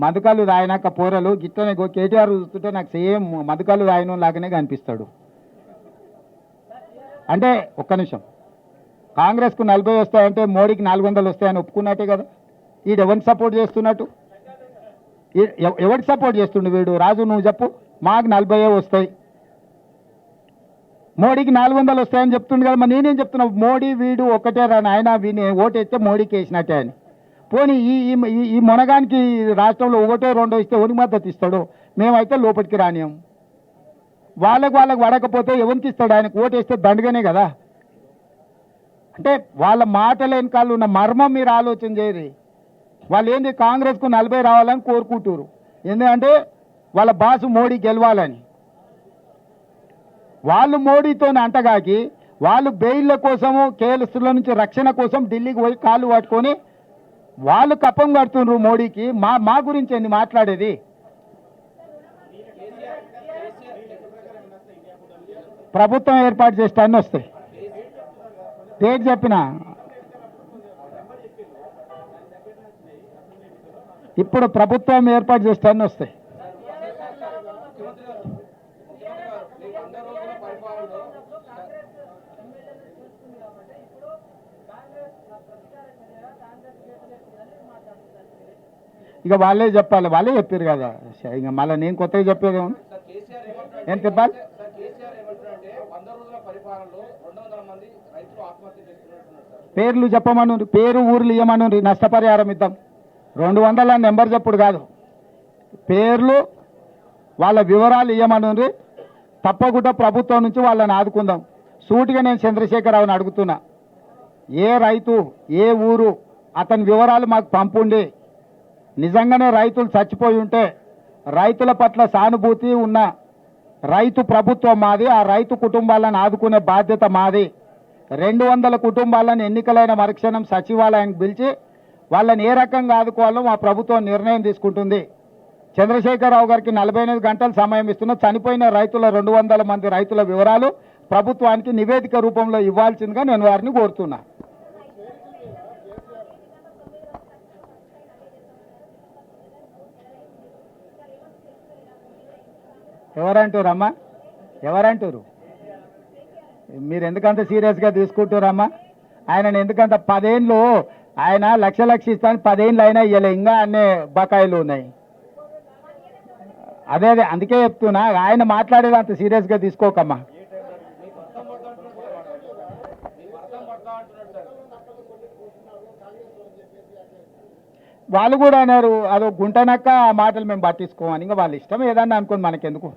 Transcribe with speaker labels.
Speaker 1: మధుకళ్ళు తాగినాక పోరలు గిట్టనే కేటీఆర్ చూస్తుంటే నాకు సేమ్ మధుకళ్ళు తాగిన లాగానే కనిపిస్తాడు. అంటే ఒక్క నిమిషం, కాంగ్రెస్కు 40 వస్తాయంటే మోడీకి 400 వస్తాయని ఒప్పుకున్నట్టే కదా. వీడు ఎవరిని సపోర్ట్ చేస్తున్నట్టు, ఎవరికి సపోర్ట్ చేస్తుండు వీడు? రాజు నువ్వు చెప్పు. మాకు 40 వస్తాయి, మోడీకి 400 వస్తాయని చెప్తుండు కదా. మరి నేనేం చెప్తున్నా, మోడీ వీడు ఒకటే రాని ఆయన వీని ఓటేస్తే మోడీకి వేసినట్టే అని. పోనీ ఈ ఈ మొనగానికి రాష్ట్రంలో 1, 2 ఇస్తే ఎవరికి మద్దతు ఇస్తాడు? మేమైతే లోపలికి రానియం. వాళ్ళకు పడకపోతే ఎవరికి ఇస్తాడు? ఆయనకు ఓటేస్తే దండగానే కదా. అంటే వాళ్ళ మాటల వెనకాల ఉన్న మర్మం మీరు ఆలోచన చేయరు. వాళ్ళు ఏంది కాంగ్రెస్కు 40 రావాలని కోరుకుంటారు. ఎందుకంటే వాళ్ళ బాసు మోడీ గెలవాలని. వాళ్ళు మోడీతో అంటగాకి వాళ్ళు బెయిల్ల కోసము కేసుల నుంచి రక్షణ కోసం ఢిల్లీకి పోయి కాళ్ళు పట్టుకొని వాళ్ళు కప్పం కడుతున్నారు మోడీకి. మా గురించి ఏంది మాట్లాడేది? ప్రభుత్వం ఏర్పాటు చేస్తాన్ని వస్తాయి. డేట్ చెప్పిన ఇప్పుడు ప్రభుత్వం ఏర్పాటు చేస్తాన్ని వస్తాయి. ఇక వాళ్ళే చెప్పాలి, వాళ్ళే చెప్పారు కదా. ఇక మళ్ళీ నేను కొత్తగా చెప్పేది ఏమన్నా ఏం చెప్పాలి? పేర్లు చెప్పమను, పేరు ఊర్లు ఇవ్వమను, నష్టపరిహారం ఇద్దాం. 200 నెంబర్ చెప్పుడు కాదు, పేర్లు వాళ్ళ వివరాలు ఇవ్వమను. తప్పకుండా ప్రభుత్వం నుంచి వాళ్ళని ఆదుకుందాం. సూటిగా నేను చంద్రశేఖరరావుని అడుగుతున్నా, ఏ రైతు ఏ ఊరు అతని వివరాలు మాకు పంపుండి. నిజంగానే రైతులు చచ్చిపోయి ఉంటే రైతుల పట్ల సానుభూతి ఉన్న రైతు ప్రభుత్వం మాది. ఆ రైతు కుటుంబాలను ఆదుకునే బాధ్యత మాది. 200 కుటుంబాలను ఎన్నికలైన మరుక్షణం సచివాలయానికి పిలిచి వాళ్ళని ఏ రకంగా ఆదుకోవాలో మా ప్రభుత్వం నిర్ణయం తీసుకుంటుంది. చంద్రశేఖరరావు గారికి 48 గంటలు సమయం ఇస్తున్నా. చనిపోయిన రైతుల 200 మంది రైతుల వివరాలు ప్రభుత్వానికి నివేదిక రూపంలో ఇవ్వాల్సిందిగా నేను వారిని కోరుతున్నా. ఎవరంటారమ్మా? ఎవరంటారు? మీరు ఎందుకంత సీరియస్గా తీసుకుంటారమ్మా? ఆయన ఎందుకంత 10 ఏళ్ళు ఆయన లక్ష ఇస్తాను 10 ఏళ్ళు అయినా ఇవ్వలే, ఇంకా అన్నీ బకాయిలు ఉన్నాయి. అదే అందుకే చెప్తున్నా, ఆయన మాట్లాడేది అంత సీరియస్గా తీసుకోకమ్మా. వాళ్ళు కూడా అన్నారు అదో గుంటనక్క ఆ మాటలు మేము పట్టించుకోమని. ఇంకా వాళ్ళ ఇష్టం ఏదన్నా అనుకోండి, మనకెందుకు.